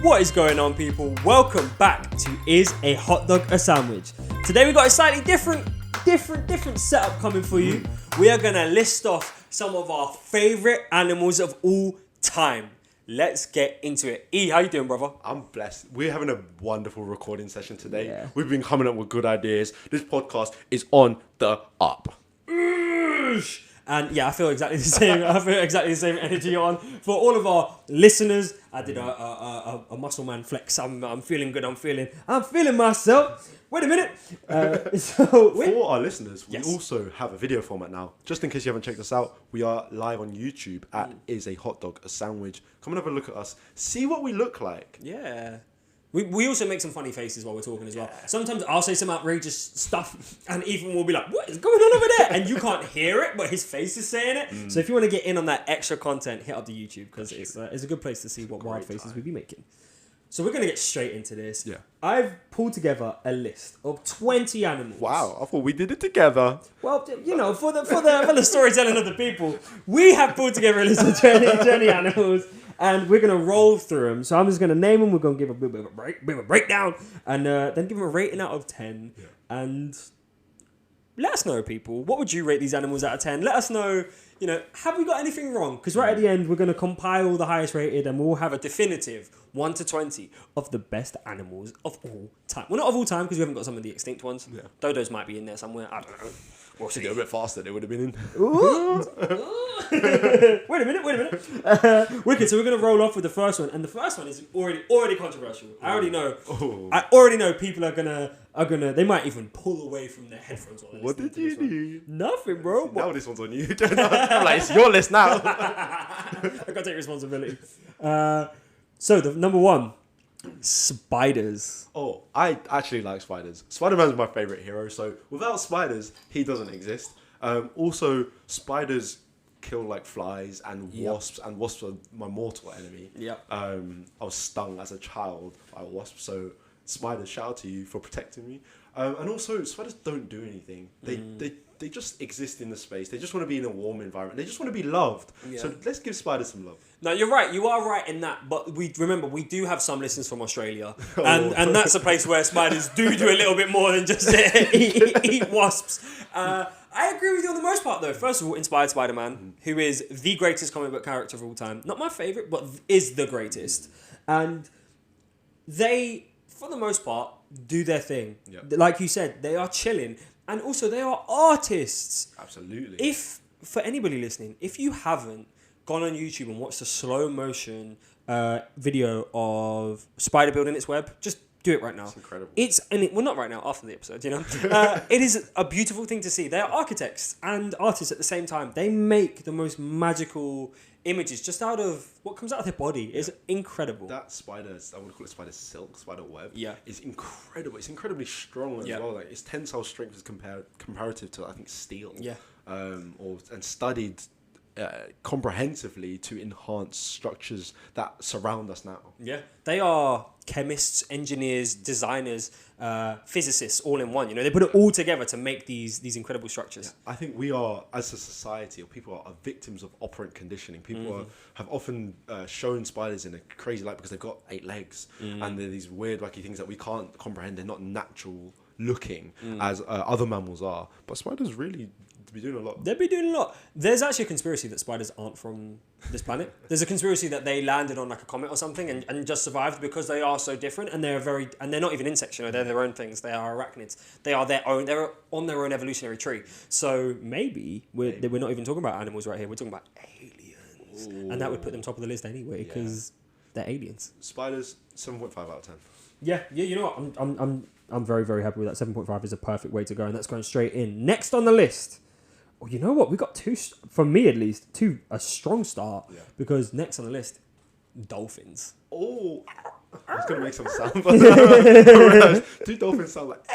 What is going on, people? Welcome back to Is a Hot Dog a Sandwich? Today we got a slightly different setup coming for you. We are gonna list off some of our favorite animals of all time. Let's get into it. E, how you doing, brother? I'm blessed. We're having a wonderful recording session today. Yeah. We've been coming up with good ideas. This podcast is on the up. And yeah, I feel exactly the same. I feel exactly the same energy on for all of our listeners. I did a muscle man flex. I'm feeling good. I'm feeling myself. Wait a minute. For our listeners, Yes. we also have a video format now. Just in case you haven't checked us out, we are live on YouTube at Is a Hot Dog a Sandwich. Come and have a look at us. See what we look like. Yeah. We also make some funny faces while we're talking as well. Sometimes I'll say some outrageous stuff and Ethan will be like, what is going on over there? And you can't hear it, but his face is saying it. So if you want to get in on that extra content, hit up the YouTube because it's a good place to see what wild faces we be making. So we're going to get straight into this. Yeah. I've pulled together a list of 20 animals. Wow, I thought we did it together. Well, you know, for the storytelling of the people, we have pulled together a list of 20 animals. And we're going to roll through them. So I'm just going to name them. We're going to give a bit of a breakdown. And then give them a rating out of 10. Yeah. And let us know, people. What would you rate these animals out of 10? Let us know, you know, have we got anything wrong? Because right at the end, we're going to compile the highest rated. And we'll have a definitive 1 to 20 of the best animals of all time. Well, not of all time, because we haven't got some of the extinct ones. Yeah. Dodos might be in there somewhere. I don't know. Well, to go a bit faster, they would have been in. Wait a minute. Wicked. So we're gonna roll off with the first one, and the first one is already controversial. I already know. I already know people are gonna. They might even pull away from their headphones. What did you do? Nothing, bro. Now this one's on you. I'm like, it's your list now. I gotta take responsibility. So the number one. Spiders. Oh, I actually like spiders. Spider-Man's my favourite hero, so without spiders, he doesn't exist. Also, spiders kill like flies and wasps, and wasps are my mortal enemy. Yep. I was stung as a child by a wasp, so spiders, shout out to you for protecting me. And also, spiders don't do anything. They just exist in the space. They just want to be in a warm environment. They just want to be loved. Yeah. So let's give spiders some love. No, you're right. You are right in that. But we do have some listeners from Australia. And that's a place where spiders do a little bit more than just eat wasps. I agree with you on the most part, though. First of all, Inspired Spider-Man, who is the greatest comic book character of all time. Not my favourite, but is the greatest. And they, for the most part, do their thing. Yep. Like you said, they are chilling. And also, they are artists. Absolutely. If, for anybody listening, if you haven't gone on YouTube and watched a slow motion video of spider building its web, just do it right now. It's incredible. Well, not right now, after the episode, you know. It is a beautiful thing to see. They are architects and artists at the same time. They make the most magical images just out of what comes out of their body. It's incredible. That spider, I would call it spider silk, spider web. Yeah. Is incredible. It's incredibly strong as well. Like its tensile strength is comparative to, I think, steel. Yeah. And studied comprehensively to enhance structures that surround us now. Yeah. They are chemists, engineers, designers, physicists all in one. You know, they put it all together to make these incredible structures. Yeah. I think we are, as a society, or people are victims of operant conditioning. People have often shown spiders in a crazy light because they've got 8 legs and they're these weird, wacky things that we can't comprehend. They're not natural looking as other mammals are. But spiders really be doing a lot. They'd be doing a lot. There's actually a conspiracy that spiders aren't from this planet. There's a conspiracy that they landed on like a comet or something and just survived because they are so different, and they're not even insects, you know, they're their own things. They are arachnids. They're on their own evolutionary tree. So maybe we're not even talking about animals right here. We're talking about aliens. Ooh. And that would put them top of the list anyway because they're aliens. Spiders, 7.5 out of 10. Yeah, you know what? I'm very, very happy with that. 7.5 is a perfect way to go, and that's going straight in. Next on the list. Oh, you know what? We got two, for me at least, a strong start. Yeah. Because next on the list, dolphins. Oh, I was going to make some sound, but I realized 2 dolphins sound like...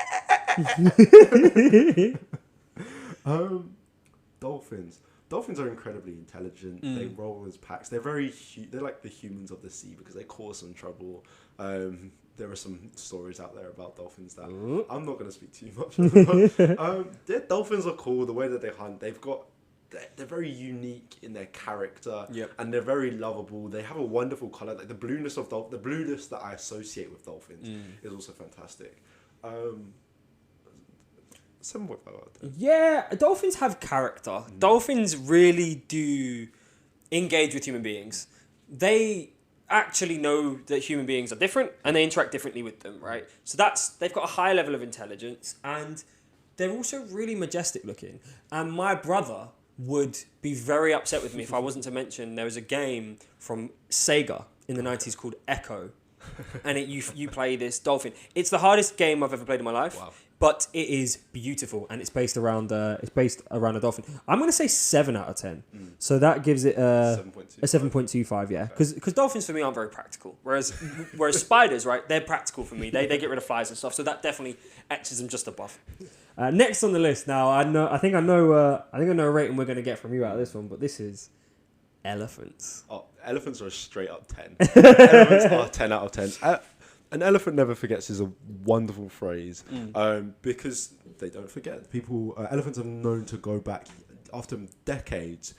Dolphins. Dolphins are incredibly intelligent. They roll as packs. They're they're like the humans of the sea because they cause some trouble. There are some stories out there about dolphins that I'm not going to speak too much about. Their dolphins are cool. The way that they hunt, they've got they're very unique in their character, Yep. and they're very lovable. They have a wonderful color. Like the blueness that I associate with dolphins is also fantastic. 7.5 out of 10. Yeah, dolphins have character. Dolphins really do engage with human beings. They actually know that human beings are different and they interact differently with them, right? So they've got a high level of intelligence, and they're also really majestic looking. And my brother would be very upset with me if I wasn't to mention there was a game from Sega in the 90s called Echo. And you play this dolphin. It's the hardest game I've ever played in my life. Wow. But it is beautiful, and it's based around a dolphin. I'm going to say 7 out of 10. So that gives it a 7.25. Yeah, because dolphins for me aren't very practical. Whereas spiders, right, they're practical for me. They get rid of flies and stuff. So that definitely etches them just above. Next on the list now, I think I know a rating we're going to get from you out of this one, but this is elephants. Oh, elephants are a straight up 10. Elephants are 10 out of 10. An elephant never forgets is a wonderful phrase, because they don't forget. Elephants are known to go back after decades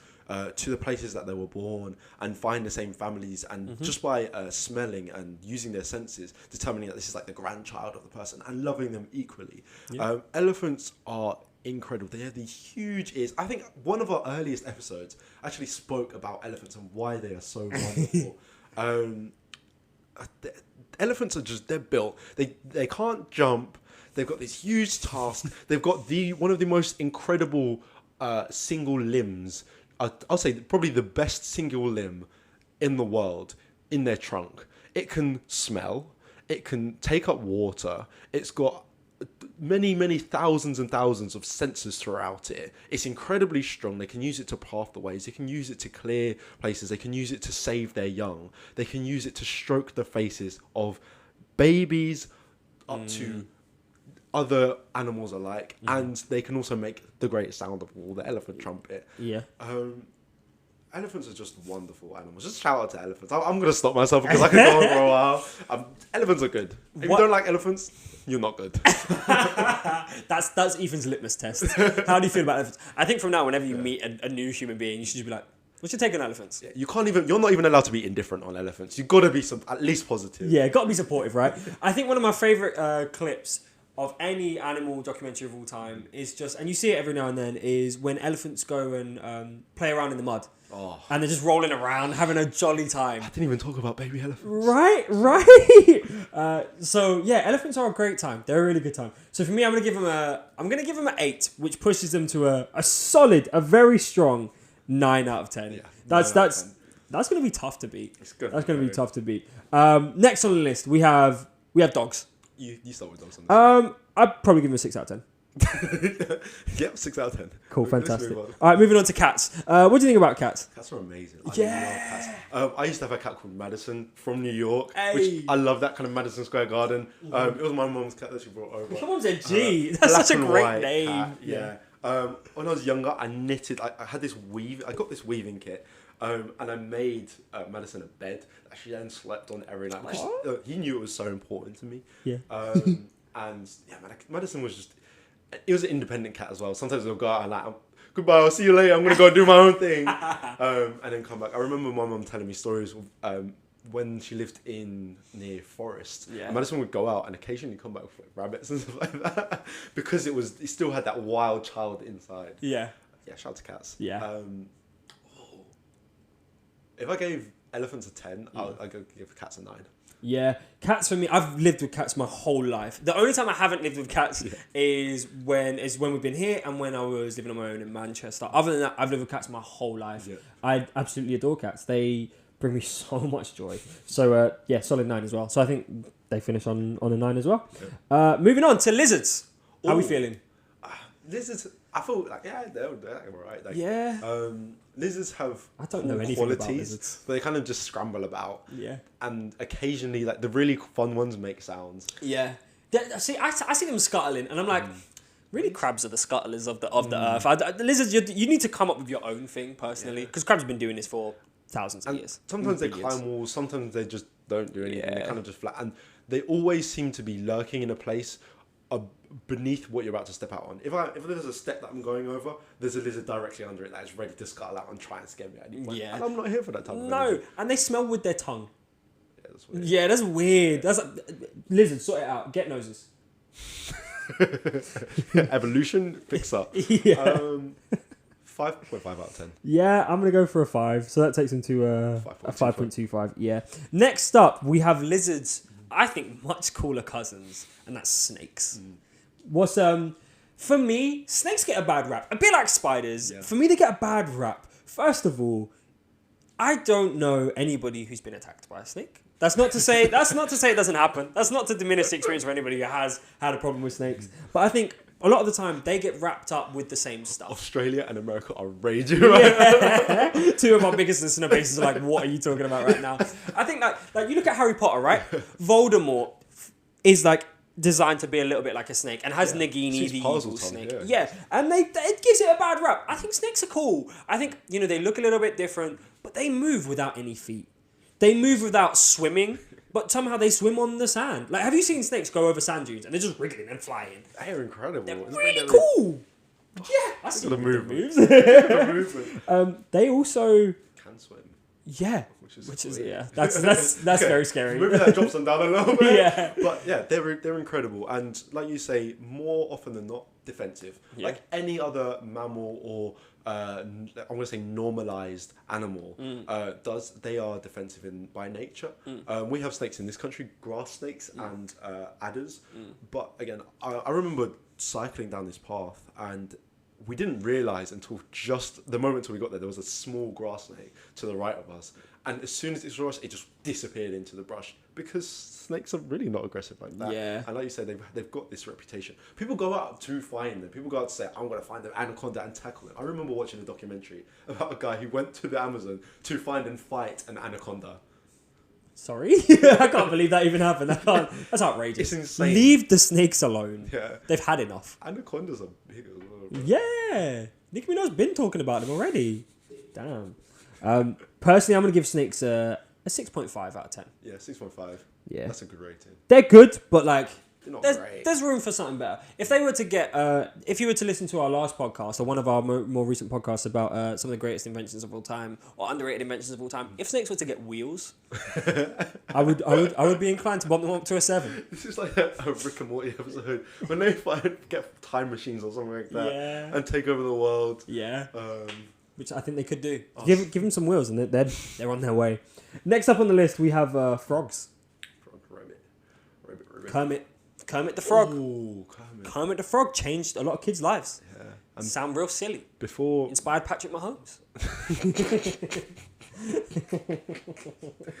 to the places that they were born and find the same families, and just by smelling and using their senses, determining that this is like the grandchild of the person and loving them equally. Yeah. Elephants are incredible. They have these huge ears. I think one of our earliest episodes actually spoke about elephants and why they are so wonderful. Elephants are they're built. They can't jump. They've got this huge tusk. They've got one of the most incredible single limbs. I'll say probably the best single limb in the world in their trunk. It can smell. It can take up water. It's got many thousands and thousands of sensors throughout it. It's incredibly strong. They can use it to path the ways. They can use it to clear places. They can use it to save their young. They can use it to stroke the faces of babies up to other animals alike. And they can also make the great sound of all, the elephant trumpet. Yeah. Elephants are just wonderful animals. Just shout out to elephants. I'm going to stop myself because I could go on for a while. Elephants are good. If you don't like elephants, you're not good. That's Ethan's litmus test. How do you feel about elephants? I think from now, whenever you meet a new human being, you should just be like, what's your take on elephants? Yeah, you're not even allowed to be indifferent on elephants. You've got to be at least positive. Yeah, got to be supportive, right? I think one of my favourite clips of any animal documentary of all time is just, and you see it every now and then, is when elephants go and play around in the mud. Oh. And they're just rolling around, having a jolly time. I didn't even talk about baby elephants. Right. So yeah, elephants are a great time. They're a really good time. So for me, I'm gonna give them an 8, which pushes them to a solid, a very strong 9 out of 10. Yeah, that's gonna be tough to beat. That's gonna be tough to beat. Next on the list, we have dogs. You start with dogs on this. I'd probably give them a 6 out of 10. Yep, 6 out of 10. Cool, fantastic. All right, moving on to cats. What do you think about cats? Cats are amazing. I love cats. I used to have a cat called Madison from New York, which I love that kind of Madison Square Garden. It was my mum's cat that she brought over. Your mum's a G. That's such a great name. Cat, yeah. When I was younger, I knitted. I had this I got this weaving kit. And I made Madison a bed that she then slept on every night because he knew it was so important to me. Yeah. And yeah, Madison was just. It was an independent cat as well. Sometimes we'll go out and like, goodbye, I'll see you later. I'm gonna go do my own thing, and then come back. I remember my mum telling me stories of when she lived near forests. Yeah. And Madison would go out and occasionally come back with like, rabbits and stuff like that because it still had that wild child inside. Yeah. Yeah. Shout out to cats. Yeah. If I gave elephants a 10, I'd go give cats a 9. Yeah, cats for me, I've lived with cats my whole life. The only time I haven't lived with cats is when we've been here and when I was living on my own in Manchester. Other than that, I've lived with cats my whole life. Yeah. I absolutely adore cats. They bring me so much joy. So solid 9 as well. So I think they finish on a 9 as well. Yeah. Moving on to lizards. How are we feeling? Lizards, I feel like they're alright. Like, lizards have I don't know anything qualities, about lizards. But they kind of just scramble about. Yeah. And occasionally, like the really fun ones make sounds. Yeah. See, I see them scuttling, and I'm like, really, crabs are the scuttlers of the earth. The lizards, you need to come up with your own thing personally, because crabs have been doing this for thousands of years. Sometimes they climb walls. Sometimes they just don't do anything. Yeah. They're kind of just flat, and they always seem to be lurking in a place are beneath what you're about to step out on. If there's a step that I'm going over, there's a lizard directly under it that is ready to scuttle out and try and scare me at any point. Yeah. And I'm not here for that type of No, energy. and they smell with their tongue. Yeah, that's weird. Yeah, that's weird. That's lizards, sort it out. Get noses. Evolution, fix up. Yeah. 5.5 out of 10. Yeah, I'm gonna go for a 5. So that takes him to a 5.25. Yeah. Next up, we have lizards. I think much cooler cousins, and that's snakes. What's for me, snakes get a bad rap. A bit like spiders. Yeah. For me, they get a bad rap. First of all, I don't know anybody who's been attacked by a snake. That's not to say it doesn't happen. That's not to diminish the experience for anybody who has had a problem with snakes. But I think a lot of the time they get wrapped up with the same stuff. Australia and America are raging right now. Yeah. Two of our biggest listener bases are like, what are you talking about right now? I think like you look at Harry Potter, right? Voldemort is like designed to be a little bit like a snake and has Nagini, She's the puzzle evil tongue, snake. yeah. Yeah, and it gives it a bad rap. I think snakes are cool. I think, they look a little bit different, but they move without any feet. They move without swimming, but somehow they swim on the sand. Like, have you seen snakes go over sand dunes and they're just wriggling and flying? They're incredible. They're really cool. Yeah, I see the the movement. moves. The movement. They also, Can swim. yeah, Which is yeah, that's Okay, very scary. Maybe that drops them down a little bit. Yeah. But yeah, they're incredible. And like you say, more often than not, defensive. Yeah. Like any other mammal or I'm going to say normalized animal they are defensive by nature. We have snakes in this country, grass snakes and adders. But again, I remember cycling down this path and we didn't realize until just the moment till we got there was a small grass snake to the right of us, and as soon as it saw us, it just disappeared into the brush because snakes are really not aggressive like that. Yeah. And like you said, they've got this reputation. People go out to find them. People go out to say, I'm going to find the anaconda and tackle them. I remember watching a documentary about a guy who went to the Amazon to find and fight an anaconda. Sorry? I can't believe that even happened. That's outrageous. It's insane. Leave the snakes alone. Yeah. They've had enough. Anacondas are big as well. Bro. Yeah. Nicki Minaj's been talking about them already. Damn. Personally, I'm going to give snakes a 6.5 out of 10. Yeah, 6.5. Yeah. That's a good rating. They're good, but like, They're not there's, great. there's room for something better. If they were to get, if you were to listen to our last podcast or one of our more recent podcasts about some of the greatest inventions of all time or underrated inventions of all time, if snakes were to get wheels, I would be inclined to bump them up to a 7. This is like a Rick and Morty episode when they get time machines or something like that and take over the world. Yeah. Which I think they could do. Oh. Give them some wheels and they're on their way. Next up on the list we have frogs. Rabbit. Kermit the Frog. Ooh, Kermit the Frog changed a lot of kids' lives. Yeah. Sound real silly. Before Inspired Patrick Mahomes.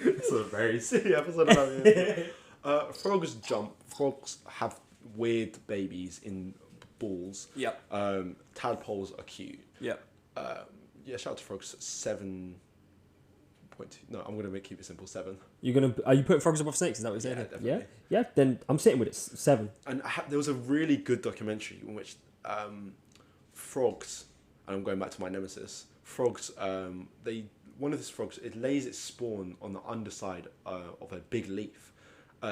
it's a very silly episode about it. Frogs jump. Frogs have weird babies in balls. Yep. Tadpoles are cute. Yep. Shout out to frogs. 7.2. No, I'm gonna keep it simple. 7. Are you putting frogs above snakes? Is that what you're saying? Yeah, definitely. Yeah. Then I'm sitting with it. 7. And there was a really good documentary in which frogs, and I'm going back to my nemesis. Frogs. One of these frogs, it lays its spawn on the underside of a big leaf,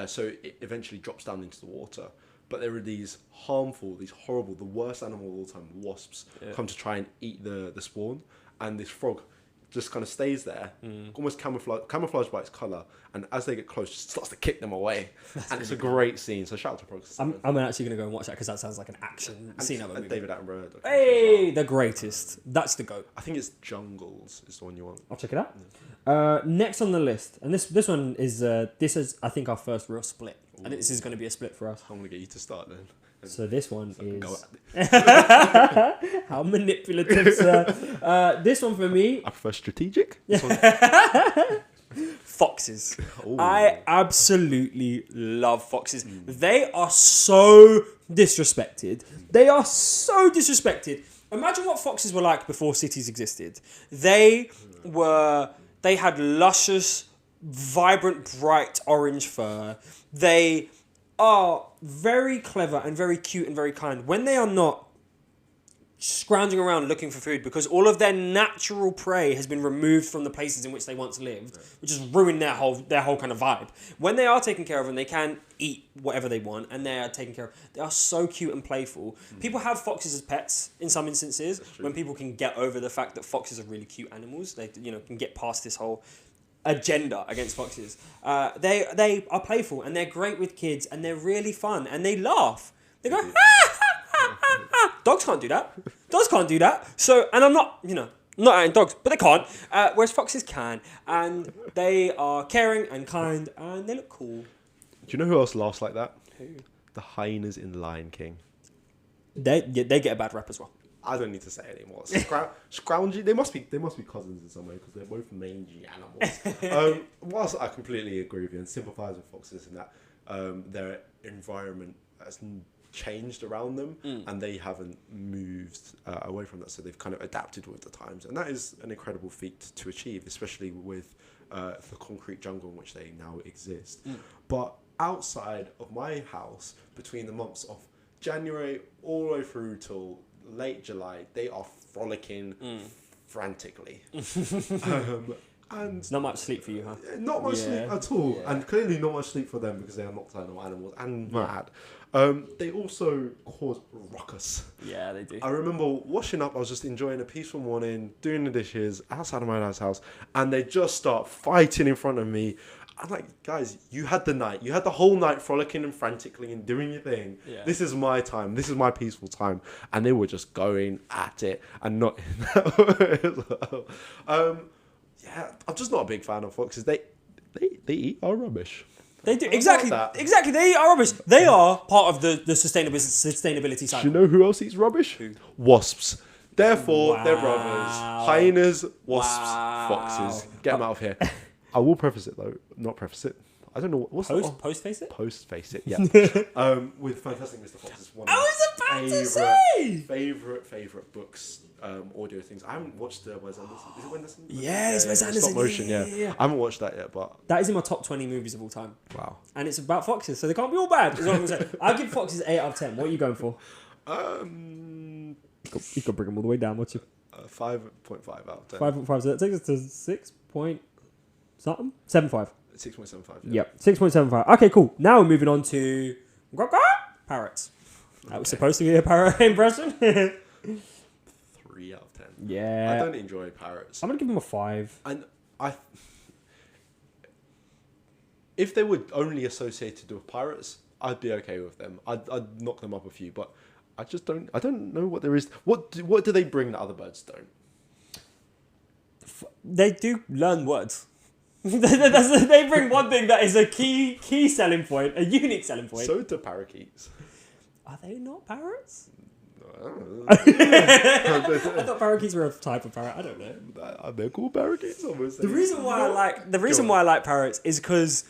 so it eventually drops down into the water. But there are these harmful, these horrible, the worst animal of all time, wasps, come to try and eat the spawn, and this frog just kind of stays there, almost camouflaged by its colour, and as they get close, just starts to kick them away. And it's a great scene, so shout out to frogs. I'm actually going to go and watch that because that sounds like an action scene of a movie. David Attenborough. Hey, the greatest. That's the GOAT. I think it's Jungles is the one you want. I'll check it out. Next on the list, and this one is I think our first real split, and this is going to be a split for us. I'm gonna get you to start then. So this one Go is at it. how manipulative, sir. This one for me, I prefer strategic. foxes. Ooh. I absolutely love foxes. They are so disrespected. Imagine what foxes were like before cities existed. They had luscious, vibrant, bright orange fur. They are very clever and very cute and very kind. When they are not scrounging around looking for food because all of their natural prey has been removed from the places in which they once lived, which has ruined their whole kind of vibe. When they are taken care of and they can eat whatever they want and they are taken care of, they are so cute and playful. People have foxes as pets in some instances when people can get over the fact that foxes are really cute animals. They can get past this whole agenda against foxes. They are playful and they're great with kids and they're really fun and they laugh. They go, dogs can't do that. Dogs can't do that. So, and I'm not, not outing dogs, but they can't. Whereas foxes can. And they are caring and kind and they look cool. Do you know who else laughs like that? Who? The hyenas in Lion King. They get a bad rap as well. I don't need to say it anymore. Scroungy. They must be cousins in some way because they're both mangy animals. Whilst I completely agree with you and sympathise with foxes in that their environment has changed around them and they haven't moved away from that, so they've kind of adapted with the times, and that is an incredible feat to achieve, especially with the concrete jungle in which they now exist. But outside of my house, between the months of January all the way through till late July, they are frolicking frantically. And Not much sleep for you, huh? not much sleep at all, and clearly not much sleep for them because they are nocturnal animals and mad. They also cause ruckus. Yeah, they do. I remember washing up, I was just enjoying a peaceful morning, doing the dishes outside of my dad's house, and they just start fighting in front of me. I'm like, guys, you had the night. You had the whole night frolicking and frantically and doing your thing. Yeah. This is my time. This is my peaceful time. And they were just going at it and not in that way as well. Yeah, I'm just not a big fan of foxes. They eat our rubbish. They do exactly. They eat our rubbish. They are part of the sustainability cycle. Do you know who else eats rubbish? Who? Wasps. Therefore, they're brothers. Hyenas, wasps, foxes. Get them out of here. I will preface it though. Not preface it. I don't know what's post face it. Post face it. Yeah. With Fantastic Mr. Fox is one I of was about to say favorite books. Audio things. I haven't watched Wes Anderson. Is it Wes Anderson? Yeah, it's Wes Anderson. Stop motion. Yeah. I haven't watched that yet, but that is in my top 20 movies of all time. Wow. And it's about foxes, so they can't be all bad. Is what I'm saying. I'll give foxes 8 out of 10. What are you going for? You could bring them all the way down, what's you? 5.5 out of 10. 5.5. So that takes us to 6 point something. 7.5. 6.75. Yep. 6.75. Okay, cool. Now we're moving on to parrots. That was supposed to be a parrot impression. 3 out of 10. Yeah. I don't enjoy parrots. I'm gonna give them a 5. And if they were only associated with pirates, I'd be okay with them. I'd knock them up a few, but I just don't. I don't know what there is. What do they bring that other birds don't? They do learn words. They bring one thing that is a key selling point, a unique selling point. So do parakeets. Are they not parrots? I I thought parakeets were a type of parrot. I don't know. They're called parakeets. The reason why I like parrots is because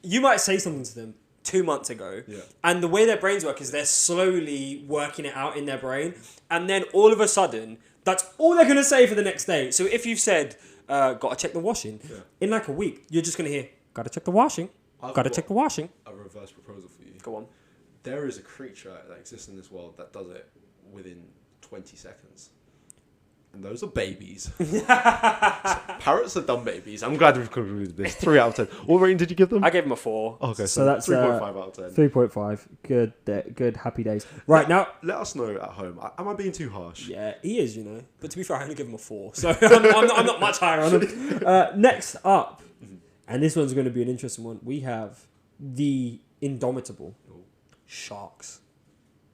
you might say something to them 2 months ago, and the way their brains work is they're slowly working it out in their brain, and then all of a sudden that's all they're gonna say for the next day. So if you've said gotta check the washing, in like a week you're just gonna hear gotta check the washing. Gotta check the washing. A reverse proposal for you. Go on. There is a creature that exists in this world that does it within 20 seconds. And those are babies. So parrots are dumb babies. I'm glad we've concluded this. 3 out of 10. What rating did you give them? I gave them a 4. Okay, so that's 3.5 out of 10. 3.5. Good, happy days. Right, now... Let us know at home. Am I being too harsh? Yeah, he is, But to be fair, I only give him a 4. So I'm not much higher on him. Next up, and this one's going to be an interesting one, we have the indomitable sharks.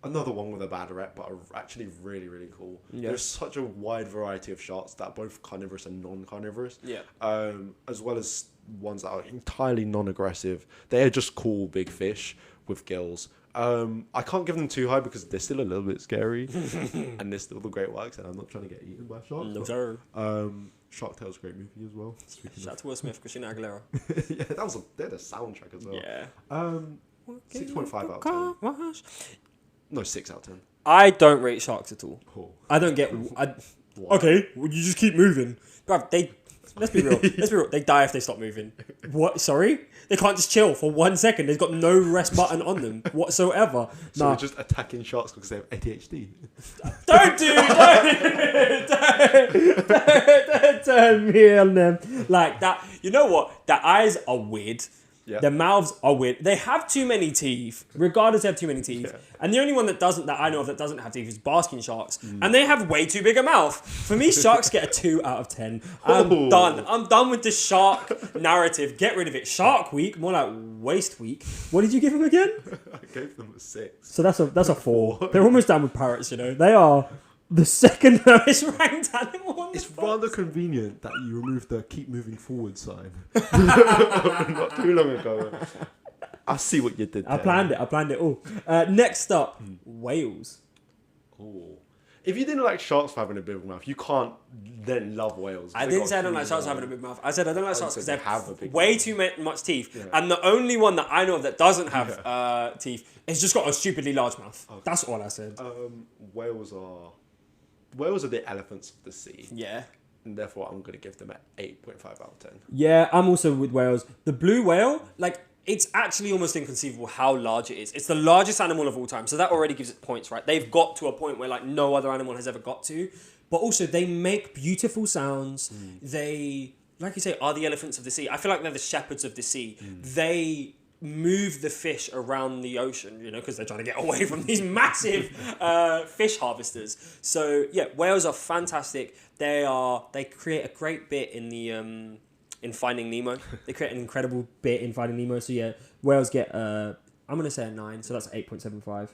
Another one with a bad rep, but are actually really, really cool. Yeah. There's such a wide variety of sharks that are both carnivorous and non-carnivorous. Yeah. As well as ones that are entirely non-aggressive. They are just cool big fish with gills. I can't give them too high because they're still a little bit scary. And they're still the great whites, and I'm not trying to get eaten by sharks. No, sir. Shark Tale's a great movie as well. Shout out to Will Smith, Christina Aguilera. Yeah, they're the soundtrack as well. Yeah. 6.5 out of 10. No, 6 out of 10. I don't rate sharks at all. Cool. I don't get... Okay, well, you just keep moving. Bruv, Let's be real. They die if they stop moving. What? Sorry? They can't just chill for 1 second. They've got no rest button on them whatsoever. So we're just attacking sharks because they have ADHD. Don't turn me on them like that. You know what? Their eyes are weird. Yeah. Their mouths are weird. They have too many teeth. Regardless, they have too many teeth. Yeah. And the only one that I know of that doesn't have teeth is basking sharks. And they have way too big a mouth. For me, sharks get a 2 out of 10. I'm done. I'm done with the shark narrative. Get rid of it. Shark Week, more like Waste Week. What did you give them again? I gave them a 6. So that's a 4. They're almost down with parrots, you know. They are the second lowest ranked animal on the It's box. rather convenient that you removed the keep moving forward sign. Not too long ago. I see what you did there. I planned it all. Next up, whales. Oh. If you didn't like sharks for having a big mouth, you can't then love whales. I didn't say I don't like sharks having a big mouth. I said I don't like sharks because they have a big way mouth. too much teeth. Yeah. And the only one that I know of that doesn't have teeth has just got a stupidly large mouth. Okay. That's all I said. Whales are the elephants of the sea. Yeah. And therefore, I'm going to give them an 8.5 out of 10. Yeah, I'm also with whales. The blue whale, it's actually almost inconceivable how large it is. It's the largest animal of all time, so that already gives it points, right? They've got to a point where no other animal has ever got to. But also, they make beautiful sounds. They, like you say, are the elephants of the sea. I feel like they're the shepherds of the sea. They move the fish around the ocean, because they're trying to get away from these massive fish harvesters. So yeah, whales are fantastic. They create a great bit in the in Finding Nemo. They create an incredible bit in Finding Nemo. So yeah, whales get I'm gonna say a 9. So that's 8.75.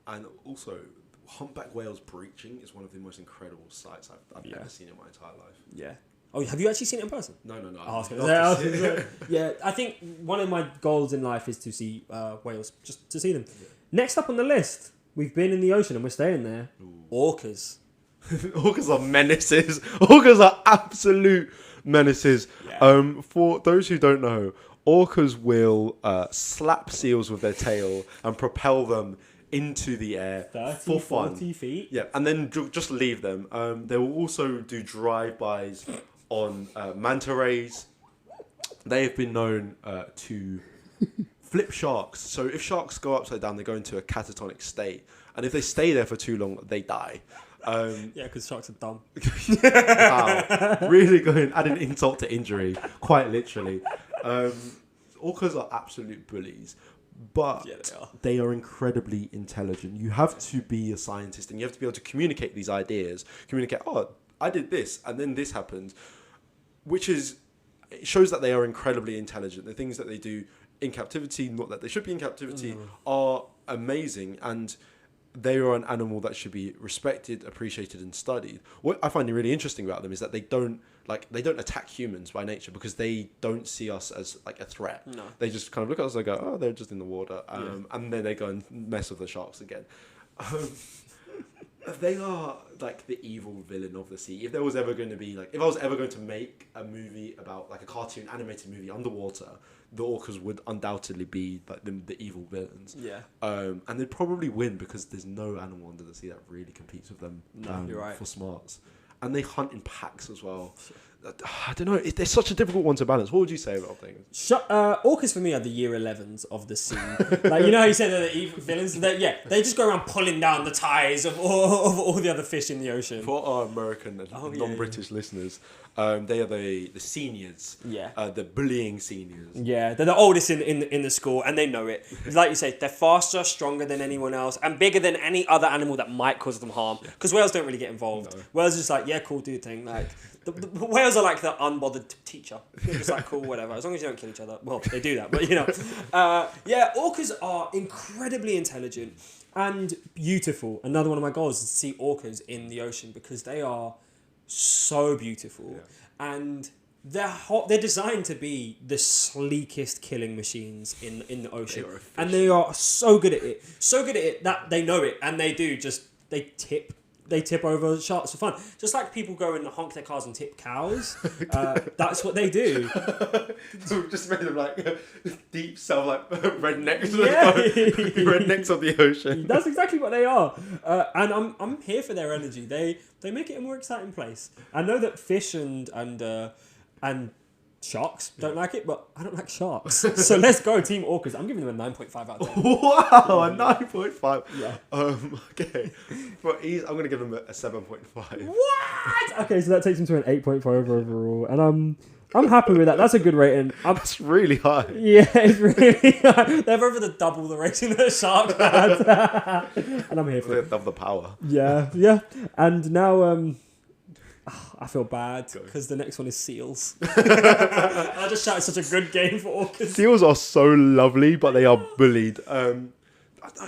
And also, humpback whales breaching is one of the most incredible sights I've ever seen in my entire life. Yeah. Oh, have you actually seen it in person? No. I was gonna say, yeah, I think one of my goals in life is to see whales, just to see them. Yeah. Next up on the list, we've been in the ocean and we're staying there. Ooh. Orcas. Orcas are menaces. Orcas are absolute menaces. Yeah. For those who don't know, orcas will slap seals with their tail and propel them into the air 30, for fun. 40 feet. Yeah, and then just leave them. They will also do drive-bys on manta rays. They have been known to flip sharks. So if sharks go upside down, they go into a catatonic state. And if they stay there for too long, they die. Yeah, because sharks are dumb. Wow. Really adding insult to injury, quite literally. Orcas are absolute bullies. But they are incredibly intelligent. You have to be a scientist and you have to be able to communicate these ideas. Communicate, I did this and then this happened. It shows that they are incredibly intelligent. The things that they do in captivity, not that they should be in captivity, are amazing. And they are an animal that should be respected, appreciated, and studied. What I find really interesting about them is that they don't attack humans by nature because they don't see us as a threat. No. They just kind of look at us and go, they're just in the water. And then they go and mess with the sharks again. They are the evil villain of the sea. If there was ever going to be if I was ever going to make a movie about a cartoon animated movie underwater, the orcas would undoubtedly be the evil villains. Yeah. And they'd probably win because there's no animal under the sea that really competes with them. You're right. For smarts. And they hunt in packs as well. I don't know. They're such a difficult one to balance. What would you say about things? Orcas for me are the year 11s of the sea. How you said they're the evil villains? They just go around pulling down the ties of all the other fish in the ocean. For our American and non-British listeners, they are the seniors. Yeah. The bullying seniors. Yeah, they're the oldest in the school and they know it. Like you say, they're faster, stronger than anyone else and bigger than any other animal that might cause them harm. Because whales don't really get involved. No. Whales are just cool, do your thing. The whales are the unbothered teacher. They're just cool, whatever. As long as you don't kill each other. Well, they do that, but orcas are incredibly intelligent and beautiful. Another one of my goals is to see orcas in the ocean because they are so beautiful. Yeah. And they're designed to be the sleekest killing machines in the ocean. And they are so good at it. So good at it that they know it and they do they tip over sharks for fun. Just like people go and honk their cars and tip cows. That's what they do. So we've just made them deep south, rednecks. Yeah. Rednecks of the ocean. That's exactly what they are. And I'm here for their energy. They make it a more exciting place. I know that fish and And sharks don't like it, but I don't like sharks. So let's go, Team Orcas. I'm giving them a 9.5 out of 10. Wow, a 9.5. Yeah. Okay. For ease, I'm gonna give them a 7.5. What? Okay, so that takes them to an 8.5 overall, and I'm happy with that. That's a good rating. That's really high. Yeah, it's really high. They're over the double the rating that a shark had. And I'm here for it. Of the power. Yeah. And now I feel bad because the next one is seals. I just shouted such a good game for Orcas. Seals are so lovely, but they are bullied.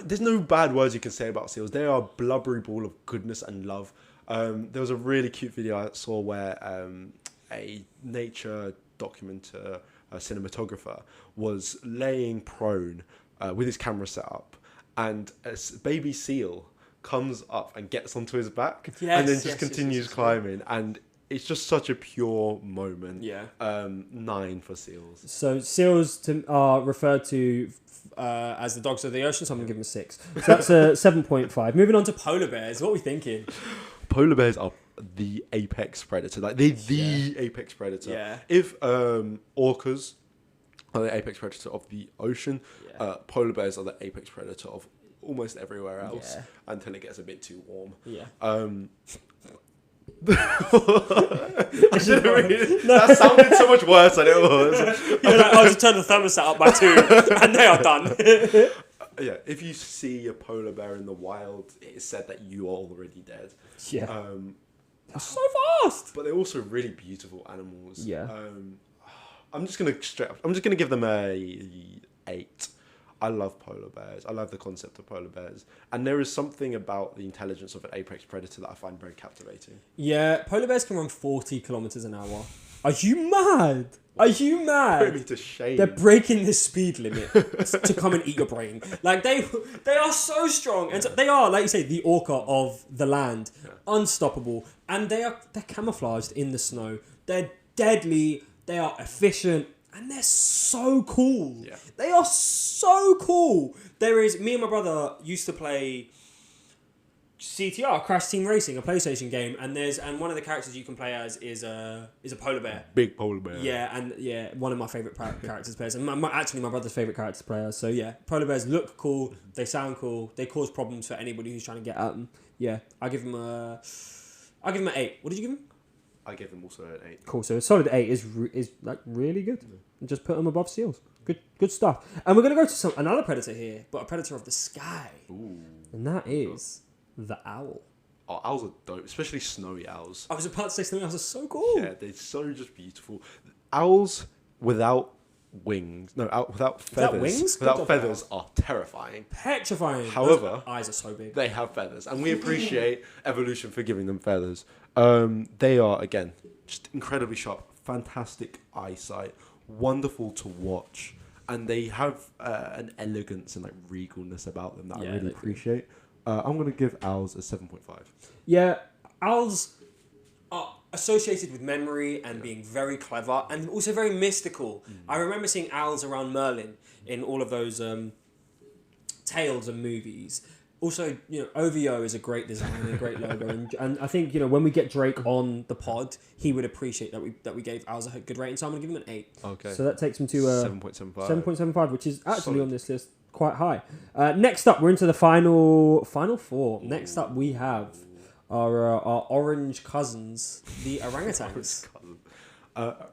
There's no bad words you can say about seals. They are a blubbery ball of goodness and love. There was a really cute video I saw where a nature documenter, a cinematographer, was laying prone with his camera set up, and a baby seal comes up and gets onto his back, and then just continues climbing, and it's just such a pure moment. 9 for seals. So seals are referred to as the dogs of the ocean, so I'm going to give them a 6. So that's a 7.5. Moving on to polar bears. What are we thinking? Polar bears are the apex predator. Like, they're the apex predator. Yeah. If orcas are the apex predator of the ocean, polar bears are the apex predator of almost everywhere else, until it gets a bit too warm. That sounded so much worse than it was. You're like, I'll just turn the thermostat up by 2 and they are done. If you see a polar bear in the wild, it is said that you are already dead. So fast. But they're also really beautiful animals. I'm just gonna give them a 8. I love polar bears. I love the concept of polar bears. And there is something about the intelligence of an apex predator that I find very captivating. Yeah, polar bears can run 40 kilometers an hour. Are you mad? Put me to shame. They're breaking the speed limit to come and eat your brain. Like, they are so strong. And so they are, like you say, the orca of the land. Unstoppable. And they're camouflaged in the snow. They're deadly. They are efficient. And they're so cool. They are so cool. Me and my brother used to play CTR, Crash Team Racing, a PlayStation game, and one of the characters you can play as is a polar bear. Big polar bear. One of my favourite characters players, and actually my brother's favourite character player. So polar bears look cool, they sound cool, they cause problems for anybody who's trying to get at them. I give them an 8. What did you give them? I gave them also an 8. Cool. So a solid 8 is like really good. And just put them above seals. Good stuff. And we're gonna go to another predator here, but a predator of the sky. Ooh. And that is the owl. Oh, owls are dope, especially snowy owls. I was about to say snowy owls are so cool. Yeah, they're so just beautiful. Owls without wings, without feathers. Without feathers are terrifying. Petrifying. However, those eyes are so big. They have feathers, and we appreciate evolution for giving them feathers. They are, again, just incredibly sharp, fantastic eyesight, wonderful to watch, and they have an elegance and like regalness about them that I really appreciate. I'm going to give owls a 7.5. Yeah, owls are associated with memory and being very clever and also very mystical. I remember seeing owls around Merlin in all of those tales and movies. Also, OVO is a great design and a great logo, and I think when we get Drake on the pod, he would appreciate that we gave owls a good rating. So I'm gonna give him an 8. Okay. So that takes him to 7.75. 7.75, which is actually on this list quite high. Next up, we're into the final 4. Next up, we have our orange cousins, the orangutans.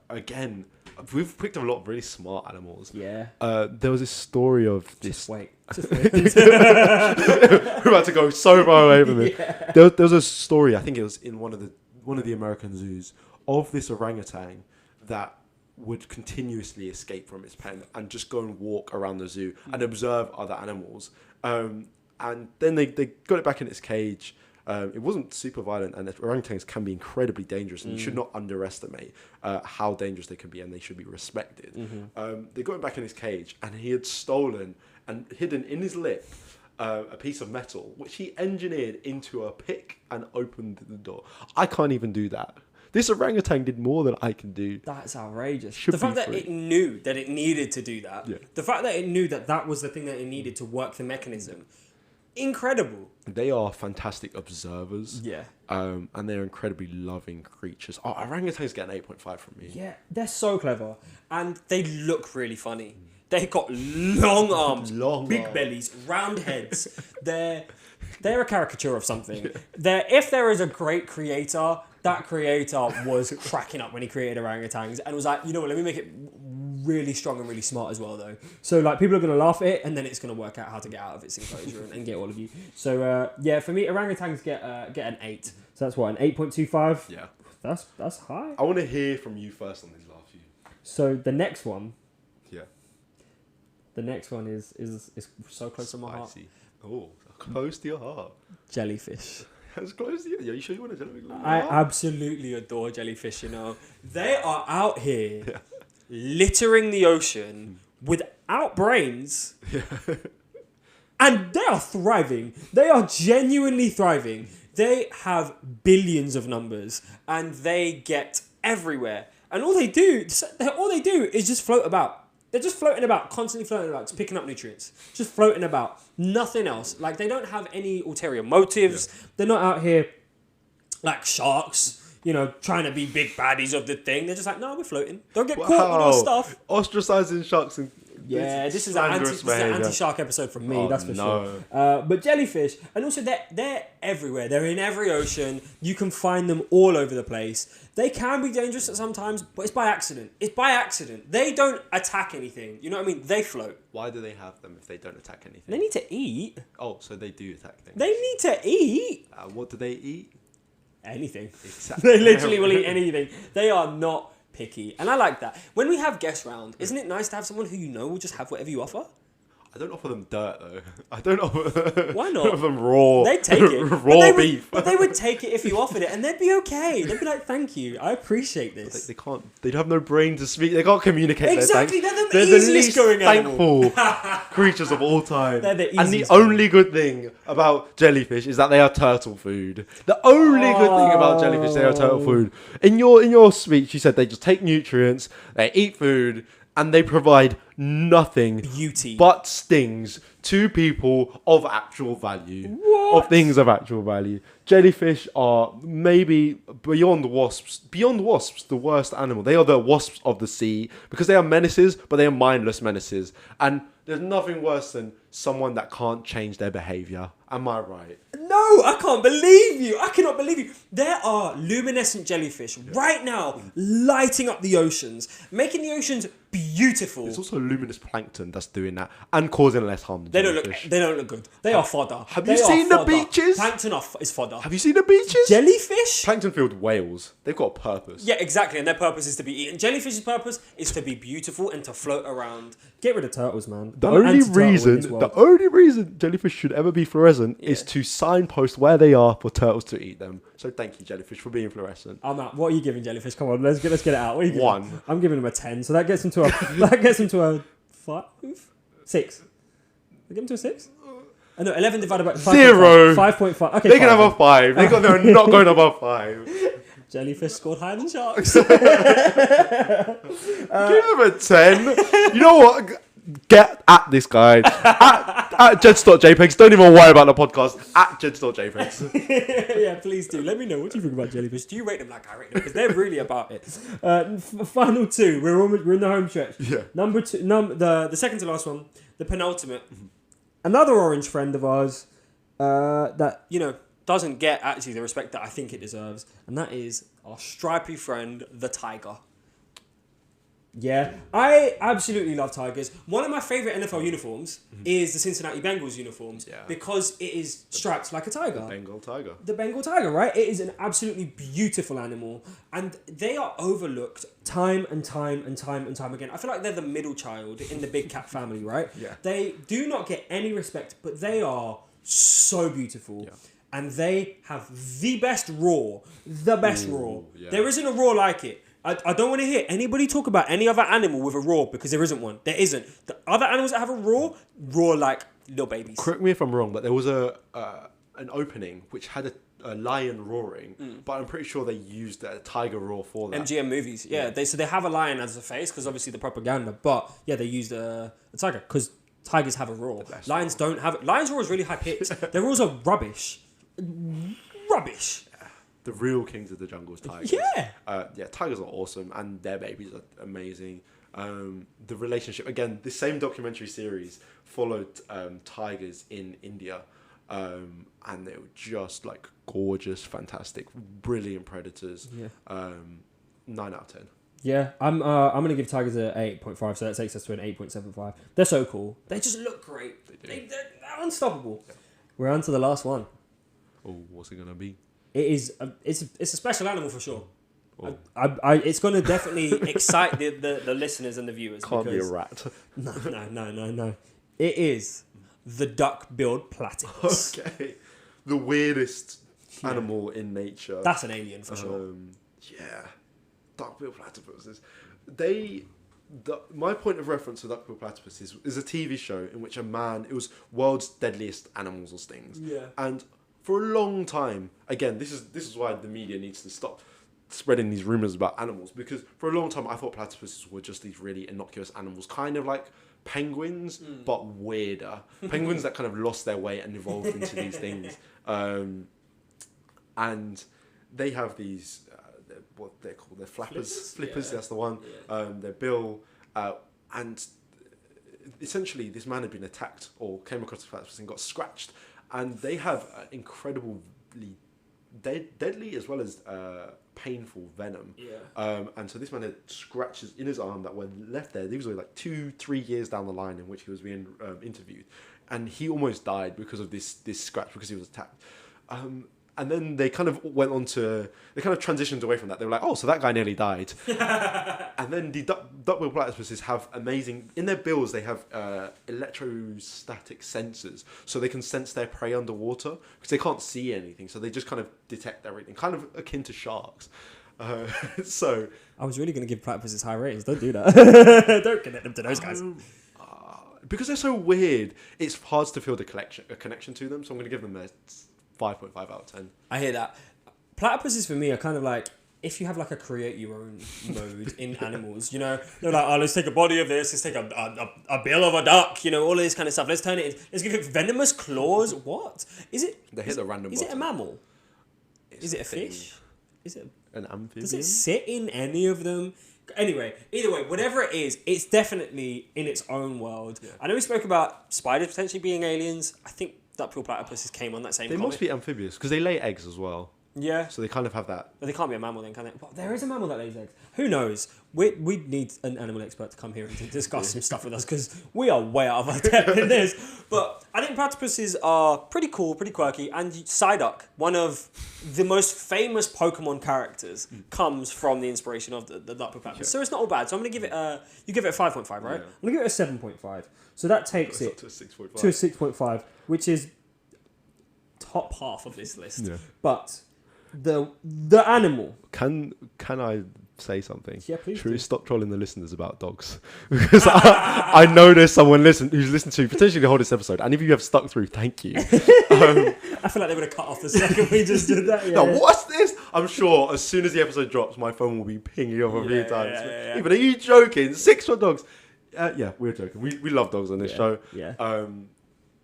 Again, we've picked up a lot of really smart animals. Yeah. There was this story of this. Just wait. We're about to go so far away from it. Yeah. There was a story. I think it was in one of the American zoos of this orangutan that would continuously escape from its pen and just go and walk around the zoo and observe other animals. And then they got it back in its cage. It wasn't super violent, and orangutans can be incredibly dangerous, and you should not underestimate how dangerous they can be, and they should be respected. They got him back in his cage, and he had stolen and hidden in his lip a piece of metal, which he engineered into a pick and opened the door. I can't even do that. This orangutan did more than I can do. That's outrageous. The fact that it knew that it needed to do that, the fact that it knew that was the thing that it needed to work the mechanism, incredible. They are fantastic observers. Yeah. And they're incredibly loving creatures. Oh, orangutans get an 8.5 from me. Yeah, they're so clever. And they look really funny. They got long arms, big arms. bellies, round heads. They're a caricature of something. If there is a great creator, that creator was cracking up when he created orangutans and was like, you know what, let me make it really strong and really smart as well though. So like people are going to laugh at it and then it's going to work out how to get out of its enclosure and get all of you. So yeah, for me, orangutans get an 8. So that's what, an 8.25? Yeah. That's high. I want to hear from you first on these last few. So the next one. Yeah. The next one is so close to my heart. Oh, close to your heart. Jellyfish. As close to you. Are you sure you want a jellyfish? I absolutely adore jellyfish, you know. They are out here littering the ocean without brains. And they are thriving. They are genuinely thriving. They have billions of numbers and they get everywhere. And all they do is just float about. They're just floating about, constantly floating about, just picking up nutrients. Just floating about. Nothing else. Like, they don't have any ulterior motives. Yeah. They're not out here like sharks, you know, trying to be big baddies of the thing. They're just like, no, we're floating. Don't get caught with our stuff. Ostracizing sharks and... Yeah, this is an anti-shark episode from me, that's for sure. But jellyfish, and also they're everywhere. They're in every ocean. You can find them all over the place. They can be dangerous at sometimes, but it's by accident. It's by accident. They don't attack anything. You know what I mean? They float. Why do they have them if they don't attack anything? They need to eat. Oh, so they do attack things. They need to eat. What do they eat? Anything. Exactly. They literally will eat anything. They are not picky. And I like that. When we have guests round, isn't it nice to have someone who you know will just have whatever you offer? I don't offer them dirt though. I don't offer. Why not? I offer them raw. They take it. raw beef. But they would take it if you offered it, and they'd be okay. They'd be like, "Thank you, I appreciate this." They can't. They have no brain to speak. They can't communicate. Exactly. They're the the least going thankful creatures of all time. They're the and the easiest only good thing about jellyfish is that they are turtle food. The only good thing about jellyfish, they are turtle food. In your speech, you said they just take nutrients, they eat food, and they provide nothing but stings to people of actual value. What? Of things of actual value. Jellyfish are maybe beyond wasps, the worst animal. They are the wasps of the sea because they are menaces, but they are mindless menaces. And there's nothing worse than someone that can't change their behavior. Am I right? No, I can't believe you. I cannot believe you. There are luminescent jellyfish right now lighting up the oceans, making the oceans beautiful. There's also luminous plankton that's doing that and causing less harm than jellyfish. They don't look good. They are fodder. Have you seen the beaches? Plankton is fodder. Have you seen the beaches? Jellyfish? Plankton-filled whales. They've got a purpose. Yeah, exactly. And their purpose is to be eaten. Jellyfish's purpose is to be beautiful and to float around. Get rid of turtles, man. The only reason jellyfish should ever be fluorescent is to signpost where they are for turtles to eat them. So thank you, jellyfish, for being fluorescent. I'm out. What are you giving jellyfish? Come on, let's get it out. What are you giving? 1. I'm giving him a 10. So that gets him to a 5, 6. I give him to a 6. No, 11 divided by 5. 0. 5.5. Okay, they can have a 5. They're not going above 5. Jellyfish scored higher than sharks. Give them a 10. You know what? Get at this guy. at jeds.jpegs. Don't even worry about the podcast. At jeds.jpegs. Yeah, please do. Let me know what you think about jellyfish. Do you rate them like I rate them? Because they're really about it. Final 2. We're in the home stretch. Yeah. Number 2. The second to last one. The penultimate. Another orange friend of ours that, you know, doesn't get actually the respect that I think it deserves. And that is our stripy friend, the tiger. Yeah, I absolutely love tigers. One of my favourite NFL uniforms is the Cincinnati Bengals uniforms because it is striped like a tiger. The Bengal tiger, right? It is an absolutely beautiful animal and they are overlooked time and time again. I feel like they're the middle child in the big cat family, right? Yeah. They do not get any respect, but they are so beautiful. Yeah. And they have the best roar. Yeah. There isn't a roar like it. I don't want to hear anybody talk about any other animal with a roar because there isn't one. There isn't. The other animals that have a roar like little babies. Correct me if I'm wrong, but there was an opening which had a lion roaring, but I'm pretty sure they used a tiger roar for that. MGM movies, yeah. They have a lion as a face because obviously the propaganda, but yeah, they used a tiger because tigers have a roar. best Lions don't have it. Lions' roar is really high pitched. Their roars are rubbish. Rubbish. The real kings of the jungle is tigers. Yeah. Tigers are awesome, and their babies are amazing. The relationship, again, the same documentary series followed tigers in India, and they were just like gorgeous, fantastic, brilliant predators. 9 out of 10. Yeah, I'm gonna give tigers a 8.5, so that takes us to an 8.75. They're so cool. They just look great. They're unstoppable. Yeah. We're on to the last one. Oh, what's it gonna be? It's a special animal for sure. Oh. It's gonna definitely excite the listeners and the viewers. Can't be a rat. No. It is the duck-billed platypus. Okay, the weirdest animal in nature. That's an alien for sure. Yeah. Duck-billed platypuses. My point of reference for duck-billed platypus is a TV show in which it was world's deadliest animals or stings. Yeah. And for a long time, again, this is why the media needs to stop spreading these rumours about animals, because for a long time I thought platypuses were just these really innocuous animals, kind of like penguins, but weirder. Penguins that kind of lost their way and evolved into these things. And they have these... what they're called, they're flippers, yeah. That's the one. Yeah. Their bill, and essentially this man had been attacked or came across a platypus and got scratched, and they have incredibly deadly as well as painful venom. Yeah. And so this man had scratches in his arm that were left there. These were like 2-3 years down the line in which he was being interviewed, and he almost died because of this scratch, because he was attacked. And then they kind of transitioned away from that. They were like, oh, so that guy nearly died. And then the duck-billed platypuses have amazing... In their bills, they have electrostatic sensors. So they can sense their prey underwater because they can't see anything. So they just kind of detect everything. Kind of akin to sharks. So... I was really going to give platypuses high ratings. Don't do that. Don't connect them to those guys. Because they're so weird, it's hard to feel a connection to them. So I'm going to give them a 5.5 out of 10. I hear that. Platypuses for me are kind of like, if you have like a create your own mode in animals, you know, they're like, oh, let's take a body of this, let's take a bill of a duck, you know, all of this kind of stuff. Let's turn it in, let's give it venomous claws. What? Is it? They hit the random Is bottom. it a mammal? Is it a fish? Is it an amphibian? Does it sit in any of them? Anyway, either way, whatever it is, it's definitely in its own world. Yeah. I know we spoke about spiders potentially being aliens. I think duck-billed platypuses came on that same comic. Must be amphibious because they lay eggs as well. Yeah. So they kind of have that. But they can't be a mammal then, can they? Well, there is a mammal that lays eggs. Who knows? We need an animal expert to come here and to discuss some stuff with us, because we are way out of our depth in this. But I think platypuses are pretty cool, pretty quirky. And Psyduck, one of the most famous Pokemon characters, comes from the inspiration of the duck-billed platypus. Yeah. So it's not all bad. So I'm going to give it you give it a 5.5, right? Yeah. I'm going to give it a 7.5. So that takes it to a 6.5. To a 6.5, which is top half of this list. Yeah. But the animal. Can I say something? Yeah, please. Should we stop trolling the listeners about dogs? Because I know there's someone who's listened to potentially the whole this episode, and if you have stuck through, thank you. I feel like they would have cut off the second we just did that. Yeah. No, what's this? I'm sure as soon as the episode drops, my phone will be pinging off a few times. Yeah. But are you joking? 6 for dogs? Yeah, we're joking. We love dogs on this show. Yeah.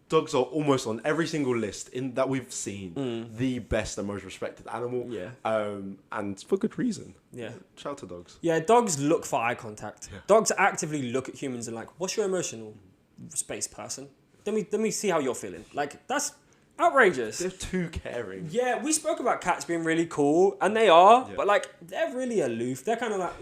Dogs are almost on every single list that we've seen the best and most respected animal. Yeah. And for good reason. Yeah. Shout out to dogs. Yeah, dogs look for eye contact. Yeah. Dogs actively look at humans and like, what's your emotional space, person? Let me see how you're feeling. Like, that's outrageous. They're too caring. Yeah, we spoke about cats being really cool, and they are, but like, they're really aloof. They're kind of like,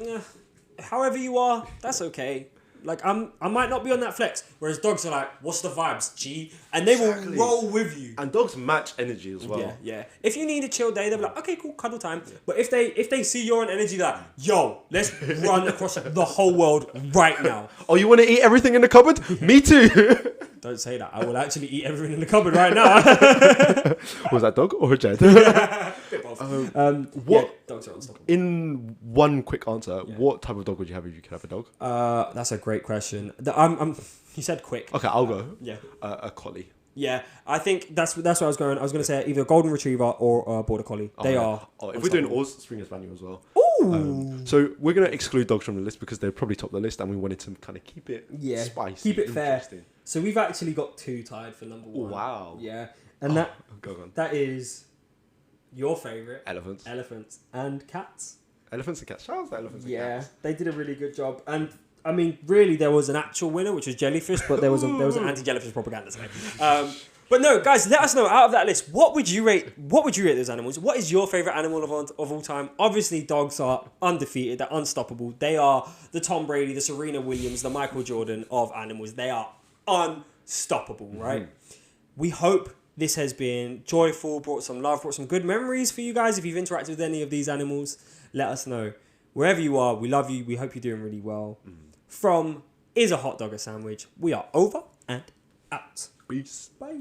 however you are, that's okay. Like, I might not be on that flex. Whereas dogs are like, what's the vibes, G? And they will roll with you. And dogs match energy as well. Yeah. If you need a chill day, they'll be like, okay, cool, cuddle time. Yeah. But if they see you're on energy, they're like, yo, let's run across the whole world right now. Oh, you want to eat everything in the cupboard? Me too. Don't say that. I will actually eat everything in the cupboard right now. Was that dog or Jed? Dogs are unstoppable. In one quick answer, what type of dog would you have if you could have a dog? That's a great question. You said quick. Okay, I'll go. Yeah. A collie. Yeah, I think that's where I was going. I was going to say either a golden retriever or a border collie. They are. Oh, if we're doing all Springer Spaniel as well. Ooh. So we're going to exclude dogs from the list because they're probably top of the list, and we wanted to kind of keep it spicy. Keep it fair. So we've actually got 2 tied for number 1. Wow. Yeah. And Go on. that is your favourite. Elephants. Elephants and cats. Elephants and cats. Shout out to elephants and Yeah, cats. they did a really good job. And I mean, really, there was an actual winner, which was jellyfish, but there was an anti-jellyfish propaganda today. But no, guys, let us know out of that list. What would you rate? What would you rate those animals? What is your favorite animal of all time? Obviously, dogs are undefeated. They're unstoppable. They are the Tom Brady, the Serena Williams, the Michael Jordan of animals. They are unstoppable, right? We hope this has been joyful, brought some love, brought some good memories for you guys. If you've interacted with any of these animals, let us know. Wherever you are, we love you. We hope you're doing really well. From Is a Hot Dog a Sandwich? We are over and out. Peace. Bye.